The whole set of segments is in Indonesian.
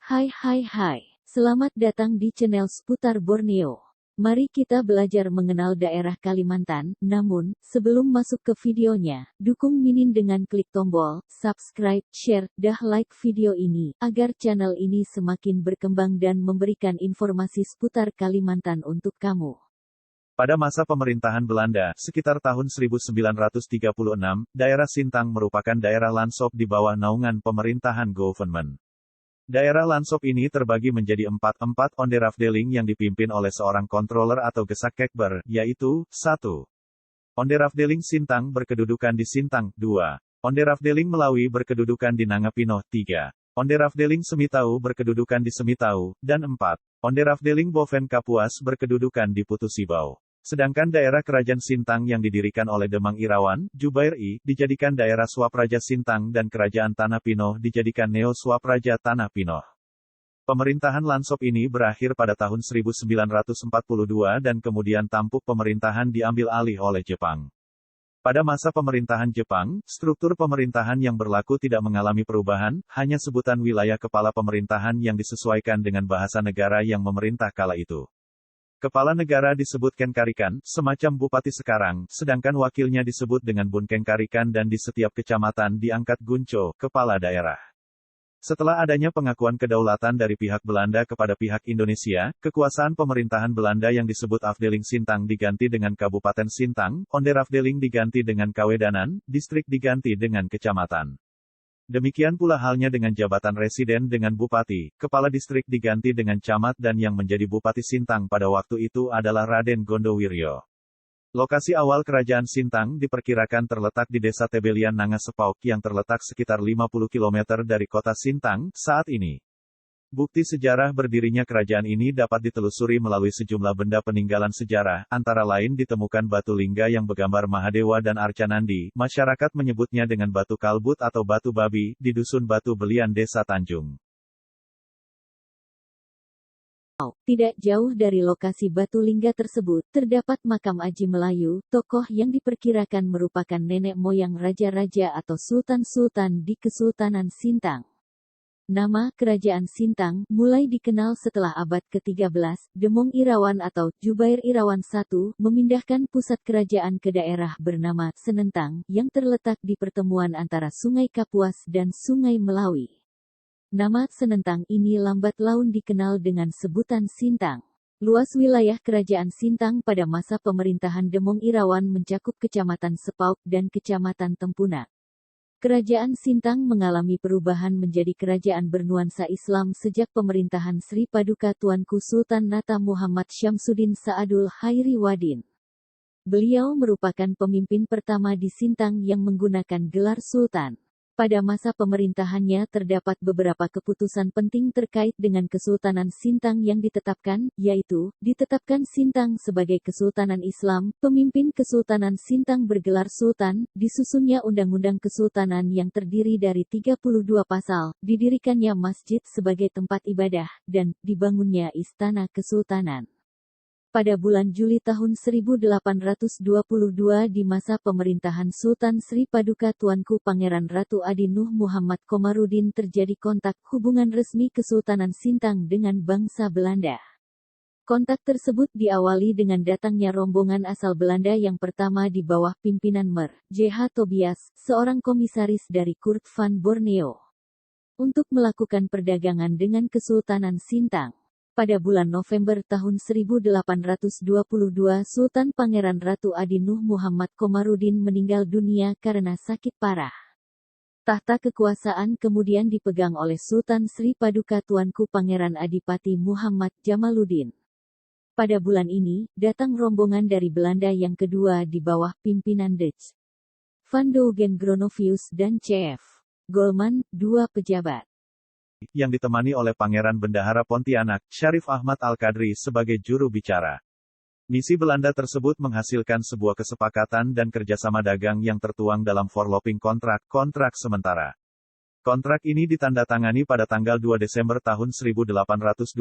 Hai, selamat datang di channel seputar Borneo. Mari kita belajar mengenal daerah Kalimantan. Namun, sebelum masuk ke videonya, dukung Mimin dengan klik tombol subscribe, share, dan like video ini, agar channel ini semakin berkembang dan memberikan informasi seputar Kalimantan untuk kamu. Pada masa pemerintahan Belanda, sekitar tahun 1936, daerah Sintang merupakan daerah Lansop di bawah naungan pemerintahan government. Daerah Lansop ini terbagi menjadi empat onderafdeling yang dipimpin oleh seorang controller atau gesakekber, yaitu, 1. Onderafdeling Sintang berkedudukan di Sintang, 2. Onderafdeling Melawi berkedudukan di Nangapino, 3. Onderafdeling Semitau berkedudukan di Semitau, dan 4. Onderafdeling Boven Kapuas berkedudukan di Putu Sibau. Sedangkan daerah kerajaan Sintang yang didirikan oleh Demang Irawan, Jubair I, dijadikan daerah Swapraja Sintang dan kerajaan Tanah Pinoh dijadikan Neo Swapraja Tanah Pinoh. Pemerintahan Lansop ini berakhir pada tahun 1942 dan kemudian tampuk pemerintahan diambil alih oleh Jepang. Pada masa pemerintahan Jepang, struktur pemerintahan yang berlaku tidak mengalami perubahan, hanya sebutan wilayah kepala pemerintahan yang disesuaikan dengan bahasa negara yang memerintah kala itu. Kepala negara disebut Kenkarikan, semacam bupati sekarang, sedangkan wakilnya disebut dengan Bun Kenkarikan dan di setiap kecamatan diangkat Gunco, kepala daerah. Setelah adanya pengakuan kedaulatan dari pihak Belanda kepada pihak Indonesia, kekuasaan pemerintahan Belanda yang disebut Afdeling Sintang diganti dengan Kabupaten Sintang, Onderafdeling diganti dengan Kawedanan, distrik diganti dengan kecamatan. Demikian pula halnya dengan jabatan residen dengan bupati, kepala distrik diganti dengan camat dan yang menjadi bupati Sintang pada waktu itu adalah Raden Gondowiryo. Lokasi awal kerajaan Sintang diperkirakan terletak di desa Tebelian Nangasepauk yang terletak sekitar 50 km dari kota Sintang, saat ini. Bukti sejarah berdirinya kerajaan ini dapat ditelusuri melalui sejumlah benda peninggalan sejarah, antara lain ditemukan batu lingga yang bergambar Mahadewa dan Arcanandi, masyarakat menyebutnya dengan batu kalbut atau batu babi, di Dusun Batu Belian Desa Tanjung. Tidak jauh dari lokasi batu lingga tersebut, terdapat makam Aji Melayu, tokoh yang diperkirakan merupakan nenek moyang raja-raja atau sultan-sultan di Kesultanan Sintang. Nama kerajaan Sintang mulai dikenal setelah abad ke-13, Demong Irawan atau Jubair Irawan I memindahkan pusat kerajaan ke daerah bernama Senentang yang terletak di pertemuan antara Sungai Kapuas dan Sungai Melawi. Nama Senentang ini lambat laun dikenal dengan sebutan Sintang. Luas wilayah kerajaan Sintang pada masa pemerintahan Demong Irawan mencakup Kecamatan Sepauk dan Kecamatan Tempunak. Kerajaan Sintang mengalami perubahan menjadi kerajaan bernuansa Islam sejak pemerintahan Sri Paduka Tuanku Sultan Nata Muhammad Syamsuddin Sa'adul Khairi Wadin. Beliau merupakan pemimpin pertama di Sintang yang menggunakan gelar Sultan. Pada masa pemerintahannya terdapat beberapa keputusan penting terkait dengan Kesultanan Sintang yang ditetapkan, yaitu, ditetapkan Sintang sebagai Kesultanan Islam, pemimpin Kesultanan Sintang bergelar Sultan, disusunnya Undang-Undang Kesultanan yang terdiri dari 32 pasal, didirikannya masjid sebagai tempat ibadah, dan dibangunnya Istana Kesultanan. Pada bulan Juli tahun 1822 di masa pemerintahan Sultan Sri Paduka Tuanku Pangeran Ratu Adi Nuh Muhammad Komarudin terjadi kontak hubungan resmi Kesultanan Sintang dengan bangsa Belanda. Kontak tersebut diawali dengan datangnya rombongan asal Belanda yang pertama di bawah pimpinan Mer. J.H. Tobias, seorang komisaris dari Kurt van Borneo, untuk melakukan perdagangan dengan Kesultanan Sintang. Pada bulan November tahun 1822 Sultan Pangeran Ratu Adi Nuh Muhammad Komarudin meninggal dunia karena sakit parah. Tahta kekuasaan kemudian dipegang oleh Sultan Sri Paduka Tuanku Pangeran Adipati Muhammad Jamaluddin. Pada bulan ini, datang rombongan dari Belanda yang kedua di bawah pimpinan Dutch Van Dougen Gronovius dan C.F. Goldman, dua pejabat yang ditemani oleh Pangeran Bendahara Pontianak, Syarif Ahmad Al-Qadri sebagai juru bicara. Misi Belanda tersebut menghasilkan sebuah kesepakatan dan kerjasama dagang yang tertuang dalam Voorloping kontrak sementara. Kontrak ini ditandatangani pada tanggal 2 Desember tahun 1822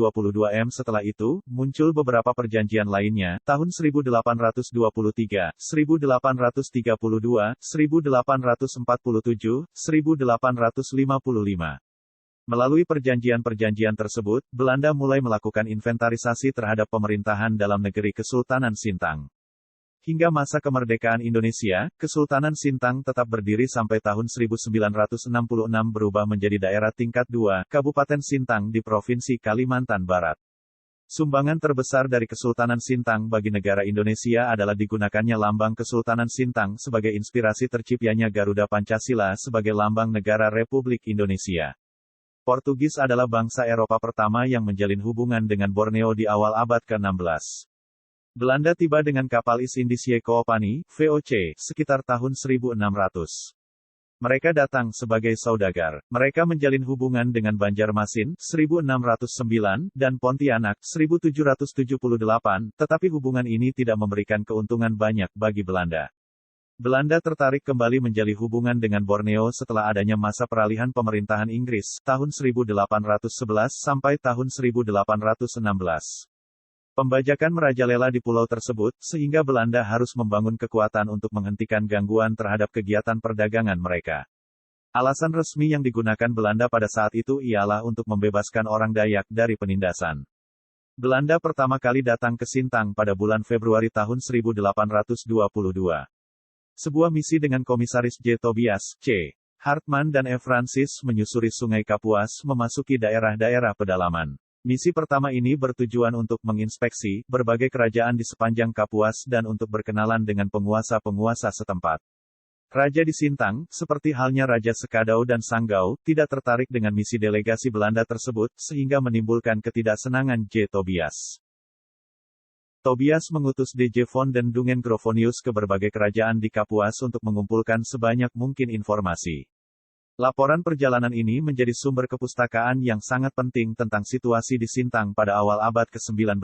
Setelah itu, muncul beberapa perjanjian lainnya, tahun 1823, 1832, 1847, 1855. Melalui perjanjian-perjanjian tersebut, Belanda mulai melakukan inventarisasi terhadap pemerintahan dalam negeri Kesultanan Sintang. Hingga masa kemerdekaan Indonesia, Kesultanan Sintang tetap berdiri sampai tahun 1966 berubah menjadi daerah tingkat 2, Kabupaten Sintang di Provinsi Kalimantan Barat. Sumbangan terbesar dari Kesultanan Sintang bagi negara Indonesia adalah digunakannya lambang Kesultanan Sintang sebagai inspirasi terciptanya Garuda Pancasila sebagai lambang negara Republik Indonesia. Portugis adalah bangsa Eropa pertama yang menjalin hubungan dengan Borneo di awal abad ke-16. Belanda tiba dengan kapal East Indies Company, VOC, sekitar tahun 1600. Mereka datang sebagai saudagar. Mereka menjalin hubungan dengan Banjarmasin, 1609, dan Pontianak, 1778, tetapi hubungan ini tidak memberikan keuntungan banyak bagi Belanda. Belanda tertarik kembali menjalin hubungan dengan Borneo setelah adanya masa peralihan pemerintahan Inggris, tahun 1811 sampai tahun 1816. Pembajakan merajalela di pulau tersebut, sehingga Belanda harus membangun kekuatan untuk menghentikan gangguan terhadap kegiatan perdagangan mereka. Alasan resmi yang digunakan Belanda pada saat itu ialah untuk membebaskan orang Dayak dari penindasan. Belanda pertama kali datang ke Sintang pada bulan Februari tahun 1822. Sebuah misi dengan Komisaris J. Tobias, C. Hartmann dan E. Francis menyusuri Sungai Kapuas memasuki daerah-daerah pedalaman. Misi pertama ini bertujuan untuk menginspeksi berbagai kerajaan di sepanjang Kapuas dan untuk berkenalan dengan penguasa-penguasa setempat. Raja di Sintang, seperti halnya Raja Sekadau dan Sanggau, tidak tertarik dengan misi delegasi Belanda tersebut, sehingga menimbulkan ketidaksenangan J. Tobias. Tobias mengutus D.J. von den Dungen Grovonius ke berbagai kerajaan di Kapuas untuk mengumpulkan sebanyak mungkin informasi. Laporan perjalanan ini menjadi sumber kepustakaan yang sangat penting tentang situasi di Sintang pada awal abad ke-19.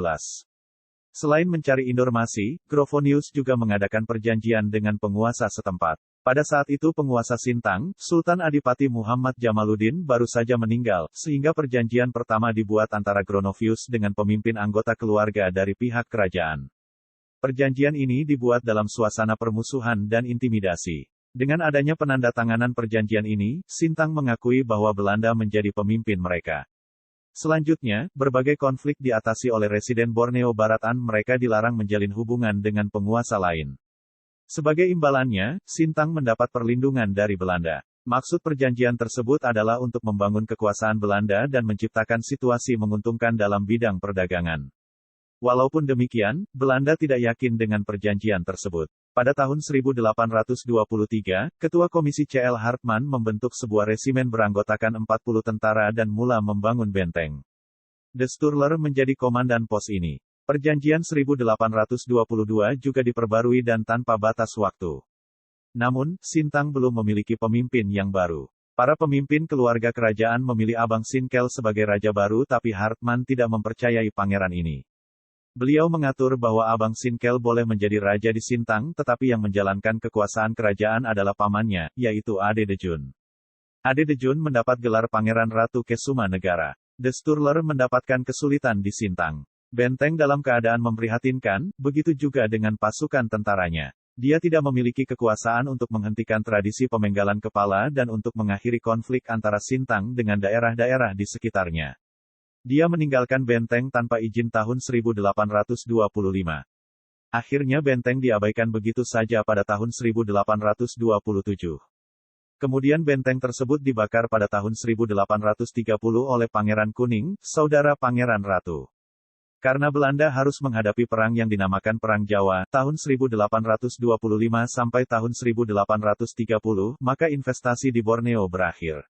Selain mencari informasi, Grovonius juga mengadakan perjanjian dengan penguasa setempat. Pada saat itu penguasa Sintang, Sultan Adipati Muhammad Jamaluddin baru saja meninggal, sehingga perjanjian pertama dibuat antara Grovonius dengan pemimpin anggota keluarga dari pihak kerajaan. Perjanjian ini dibuat dalam suasana permusuhan dan intimidasi. Dengan adanya penandatanganan perjanjian ini, Sintang mengakui bahwa Belanda menjadi pemimpin mereka. Selanjutnya, berbagai konflik diatasi oleh residen Borneo Baratan, mereka dilarang menjalin hubungan dengan penguasa lain. Sebagai imbalannya, Sintang mendapat perlindungan dari Belanda. Maksud perjanjian tersebut adalah untuk membangun kekuasaan Belanda dan menciptakan situasi menguntungkan dalam bidang perdagangan. Walaupun demikian, Belanda tidak yakin dengan perjanjian tersebut. Pada tahun 1823, Ketua Komisi C.L. Hartmann membentuk sebuah resimen beranggotakan 40 tentara dan mula membangun benteng. De Sturler menjadi komandan pos ini. Perjanjian 1822 juga diperbarui dan tanpa batas waktu. Namun, Sintang belum memiliki pemimpin yang baru. Para pemimpin keluarga kerajaan memilih Abang Sinkel sebagai raja baru, tapi Hartmann tidak mempercayai pangeran ini. Beliau mengatur bahwa Abang Sinkel boleh menjadi raja di Sintang, tetapi yang menjalankan kekuasaan kerajaan adalah pamannya, yaitu Ade de Jun. Ade de Jun mendapat gelar Pangeran Ratu Kesuma Negara. De Sturler mendapatkan kesulitan di Sintang. Benteng dalam keadaan memprihatinkan, begitu juga dengan pasukan tentaranya. Dia tidak memiliki kekuasaan untuk menghentikan tradisi pemenggalan kepala dan untuk mengakhiri konflik antara Sintang dengan daerah-daerah di sekitarnya. Dia meninggalkan benteng tanpa izin tahun 1825. Akhirnya benteng diabaikan begitu saja pada tahun 1827. Kemudian benteng tersebut dibakar pada tahun 1830 oleh Pangeran Kuning, saudara Pangeran Ratu. Karena Belanda harus menghadapi perang yang dinamakan Perang Jawa, tahun 1825 sampai tahun 1830, maka investasi di Borneo berakhir.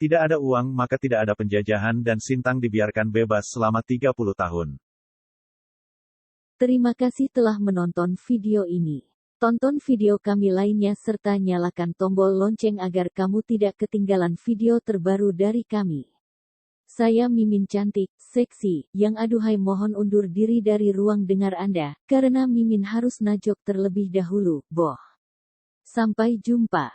Tidak ada uang, maka tidak ada penjajahan dan Sintang dibiarkan bebas selama 30 tahun. Terima kasih telah menonton video ini. Tonton video kami lainnya serta nyalakan tombol lonceng agar kamu tidak ketinggalan video terbaru dari kami. Saya Mimin cantik, seksi, yang aduhai mohon undur diri dari ruang dengar Anda, karena Mimin harus najok terlebih dahulu, boh. Sampai jumpa.